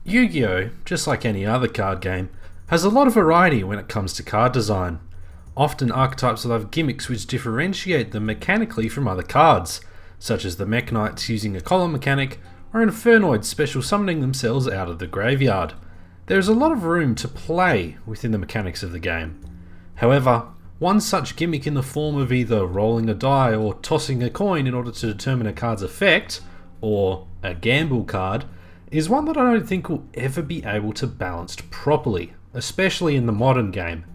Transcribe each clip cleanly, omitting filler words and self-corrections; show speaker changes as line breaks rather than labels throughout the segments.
Yu-Gi-Oh!, just like any other card game, has a lot of variety when it comes to card design. Often archetypes will have gimmicks which differentiate them mechanically from other cards, such as the Mech Knights using a column mechanic, or Infernoids special summoning themselves out of the graveyard. There is a lot of room to play within the mechanics of the game. However, one such gimmick in the form of either rolling a die or tossing a coin in order to determine a card's effect, or a gamble card, is one that I don't think will ever be able to balance properly, especially in the modern game.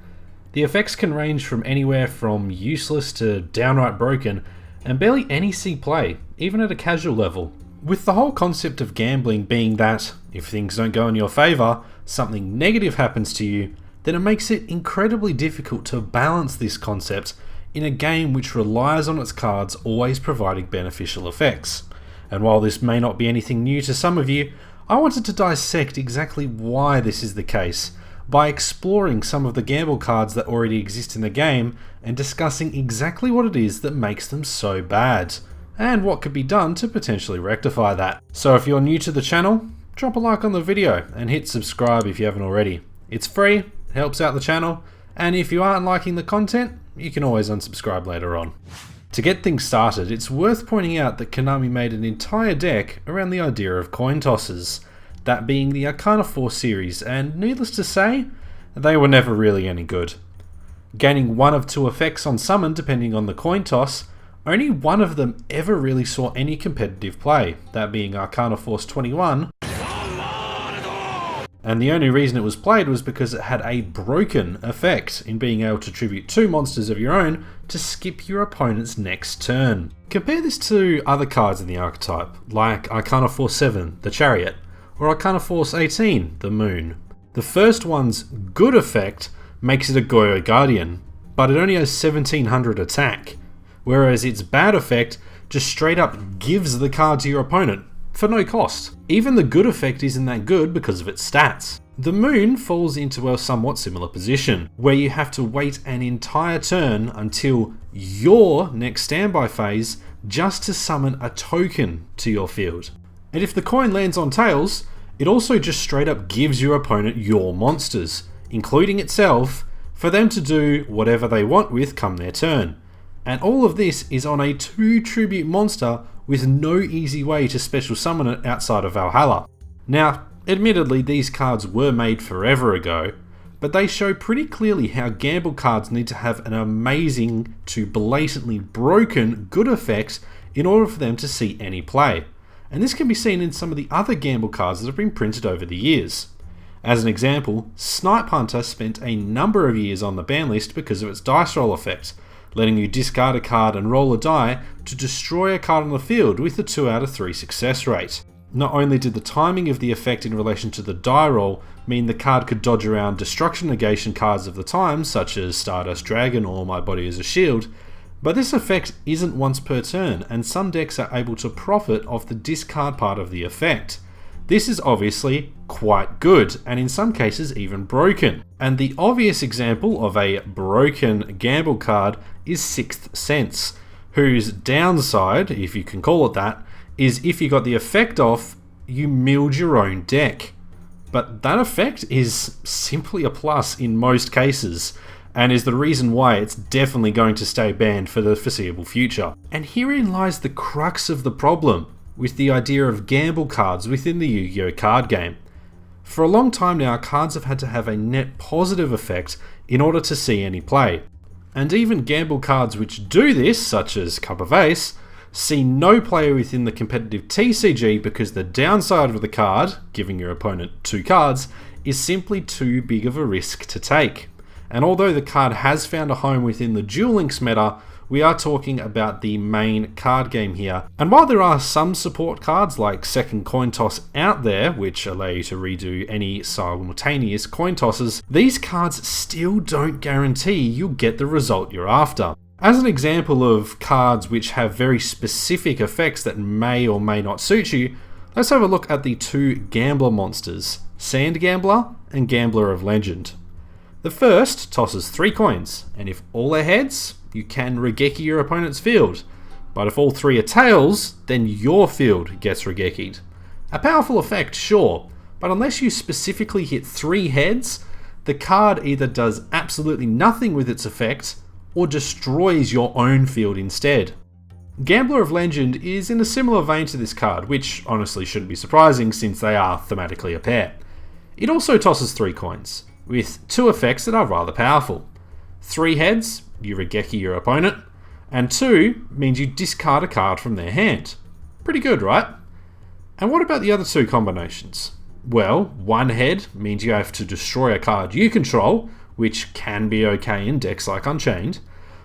The effects can range from anywhere from useless to downright broken, and barely any see play, even at a casual level. With the whole concept of gambling being that, if things don't go in your favour, something negative happens to you, then it makes it incredibly difficult to balance this concept in a game which relies on its cards always providing beneficial effects. And while this may not be anything new to some of you, I wanted to dissect exactly why this is the case by exploring some of the gamble cards that already exist in the game and discussing exactly what it is that makes them so bad, and what could be done to potentially rectify that. So if you're new to the channel, drop a like on the video and hit subscribe if you haven't already. It's free, it helps out the channel, and if you aren't liking the content, you can always unsubscribe later on. To get things started, it's worth pointing out that Konami made an entire deck around the idea of coin tosses, that being the Arcana 4 series, and needless to say, they were never really any good. Gaining one of two effects on summon depending on the coin toss, only one of them ever really saw any competitive play, that being Arcana Force 21, and the only reason it was played was because it had a broken effect in being able to tribute two monsters of your own to skip your opponent's next turn. Compare this to other cards in the archetype, like Arcana Force 7, the Chariot, or Arcana Force 18, the Moon. The first one's good effect makes it a Goyo Guardian, but it only has 1700 attack, whereas its bad effect just straight up gives the card to your opponent, for no cost. Even the good effect isn't that good because of its stats. The Moon falls into a somewhat similar position, where you have to wait an entire turn until your next standby phase just to summon a token to your field. And if the coin lands on tails, it also just straight up gives your opponent your monsters, including itself, for them to do whatever they want with come their turn. And all of this is on a 2 tribute monster with no easy way to special summon it outside of Valhalla. Now, admittedly these cards were made forever ago, but they show pretty clearly how gamble cards need to have an amazing to blatantly broken good effect in order for them to see any play. And this can be seen in some of the other gamble cards that have been printed over the years. As an example, Snipe Contest spent a number of years on the ban list because of its dice roll effect, letting you discard a card and roll a die to destroy a card on the field with a 2 out of 3 success rate. Not only did the timing of the effect in relation to the die roll mean the card could dodge around destruction negation cards of the time, such as Stardust Dragon or My Body as a Shield, but this effect isn't once per turn, and some decks are able to profit off the discard part of the effect. This is obviously quite good, and in some cases even broken. And the obvious example of a broken gamble card is Sixth Sense, whose downside, if you can call it that, is if you got the effect off, you milled your own deck. But that effect is simply a plus in most cases, and is the reason why it's definitely going to stay banned for the foreseeable future. And herein lies the crux of the problem with the idea of gamble cards within the Yu-Gi-Oh! Card game. For a long time now, cards have had to have a net positive effect in order to see any play. And even gamble cards which do this, such as Cup of Ace, see no play within the competitive TCG because the downside of the card, giving your opponent 2 cards, is simply too big of a risk to take. And although the card has found a home within the Duel Links meta, we are talking about the main card game here. And while there are some support cards like Second Coin Toss out there, which allow you to redo any simultaneous coin tosses, these cards still don't guarantee you'll get the result you're after. As an example of cards which have very specific effects that may or may not suit you, let's have a look at the 2 gambler monsters, Sand Gambler and Gambler of Legend. The first tosses 3 coins, and if all are heads, you can Regeki your opponent's field, but if all 3 are tails, then your field gets Regeki'd. A powerful effect, sure, but unless you specifically hit 3 heads, the card either does absolutely nothing with its effect, or destroys your own field instead. Gambler of Legend is in a similar vein to this card, which honestly shouldn't be surprising since they are thematically a pair. It also tosses 3 coins, with 2 effects that are rather powerful. 3 heads, you regeki your opponent, and 2 means you discard a card from their hand. Pretty good, right? And what about the other 2 combinations? Well, 1 head means you have to destroy a card you control, which can be okay in decks like Unchained,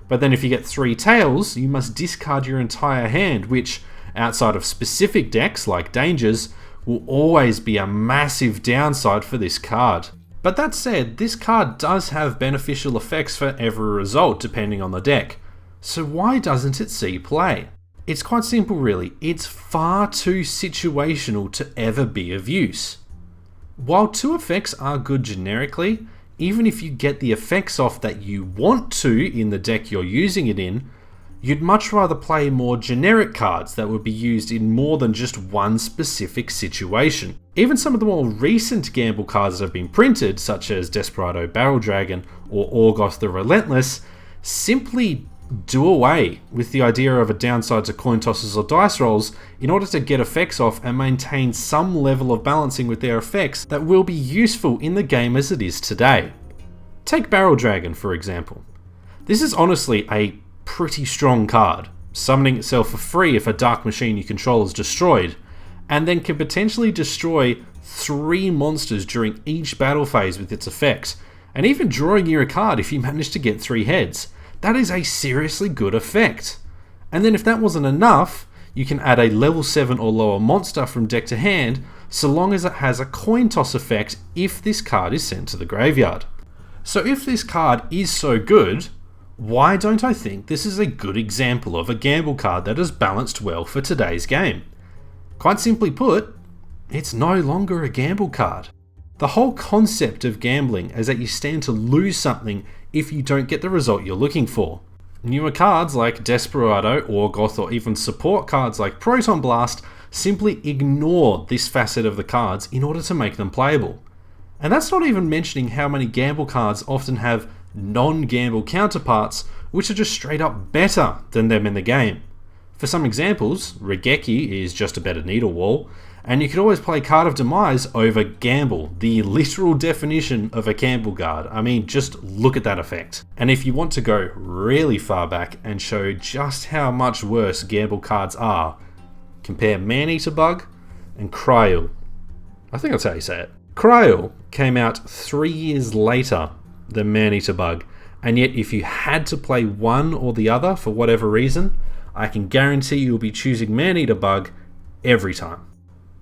but then if you get 3 tails, you must discard your entire hand, which, outside of specific decks like Dangers, will always be a massive downside for this card. But that said, this card does have beneficial effects for every result depending on the deck, so why doesn't it see play? It's quite simple really, it's far too situational to ever be of use. While 2 effects are good generically, even if you get the effects off that you want to in the deck you're using it in, you'd much rather play more generic cards that would be used in more than just one specific situation. Even some of the more recent gamble cards that have been printed, such as Desperado Barrel Dragon or Orgoth the Relentless, simply do away with the idea of a downside to coin tosses or dice rolls in order to get effects off and maintain some level of balancing with their effects that will be useful in the game as it is today. Take Barrel Dragon for example. This is honestly a pretty strong card, summoning itself for free if a dark machine you control is destroyed, and then can potentially destroy 3 monsters during each battle phase with its effect, and even drawing you a card if you manage to get 3 heads. That is a seriously good effect. And then if that wasn't enough, you can add a level 7 or lower monster from deck to hand, so long as it has a coin toss effect if this card is sent to the graveyard. So if this card is so good, why don't I think this is a good example of a gamble card that is balanced well for today's game? Quite simply put, it's no longer a gamble card. The whole concept of gambling is that you stand to lose something if you don't get the result you're looking for. Newer cards like Desperado, Orgoth, or even support cards like Proton Blast simply ignore this facet of the cards in order to make them playable. And that's not even mentioning how many gamble cards often have non-gamble counterparts which are just straight up better than them in the game. For some examples, Regeki is just a better needle wall, and you could always play Card of Demise over Gamble, the literal definition of a gamble card. I mean, just look at that effect. And if you want to go really far back and show just how much worse gamble cards are, compare Maneater Bug and Cryol. I think that's how you say it. Cryol came out 3 years later than Maneater Bug, and yet if you had to play one or the other for whatever reason, I can guarantee you'll be choosing Maneater Bug every time.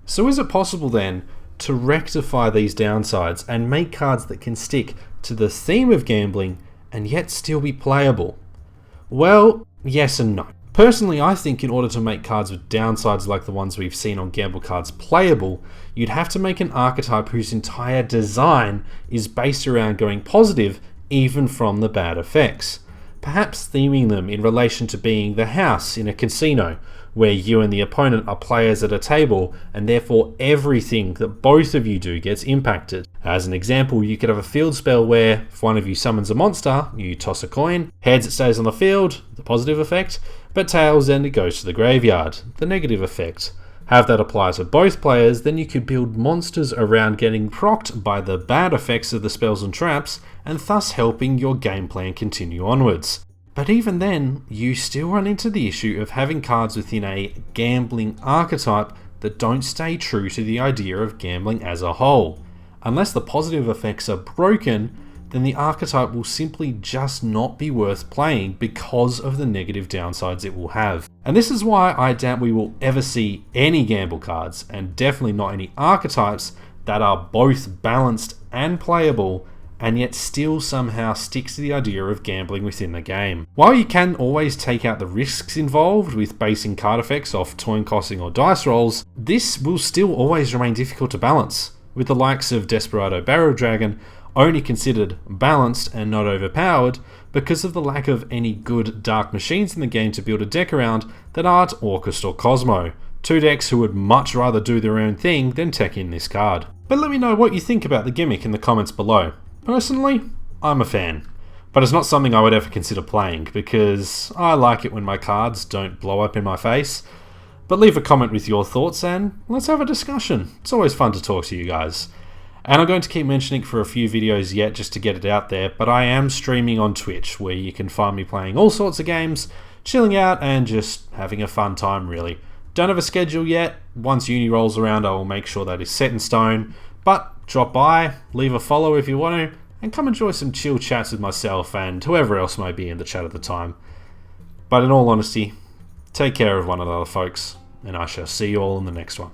So is it possible then to rectify these downsides and make cards that can stick to the theme of gambling and yet still be playable? Well, yes and no. Personally, I think in order to make cards with downsides like the ones we've seen on gamble cards playable, you'd have to make an archetype whose entire design is based around going positive even from the bad effects. Perhaps theming them in relation to being the house in a casino, where you and the opponent are players at a table, and therefore everything that both of you do gets impacted. As an example, you could have a field spell where, if one of you summons a monster, you toss a coin, heads it stays on the field, the positive effect, but tails then it goes to the graveyard, the negative effect. Have that apply to both players, then you could build monsters around getting procced by the bad effects of the spells and traps, and thus helping your game plan continue onwards. But even then, you still run into the issue of having cards within a gambling archetype that don't stay true to the idea of gambling as a whole. Unless the positive effects are broken, then the archetype will simply just not be worth playing because of the negative downsides it will have. And this is why I doubt we will ever see any gamble cards, and definitely not any archetypes, that are both balanced and playable, and yet still somehow sticks to the idea of gambling within the game. While you can always take out the risks involved with basing card effects off coin tossing or dice rolls, this will still always remain difficult to balance, with the likes of Desperado Barrel Dragon only considered balanced and not overpowered because of the lack of any good dark machines in the game to build a deck around that aren't Orcust or Cosmo, 2 decks who would much rather do their own thing than tech in this card. But let me know what you think about the gimmick in the comments below. Personally, I'm a fan. But it's not something I would ever consider playing, because I like it when my cards don't blow up in my face. But leave a comment with your thoughts and let's have a discussion. It's always fun to talk to you guys. And I'm going to keep mentioning it for a few videos yet just to get it out there, but I am streaming on Twitch, where you can find me playing all sorts of games, chilling out and just having a fun time really. Don't have a schedule yet. Once uni rolls around, I will make sure that is set in stone. But drop by, leave a follow if you want to, and come enjoy some chill chats with myself and whoever else may be in the chat at the time. But in all honesty, take care of one another, folks, and I shall see you all in the next one.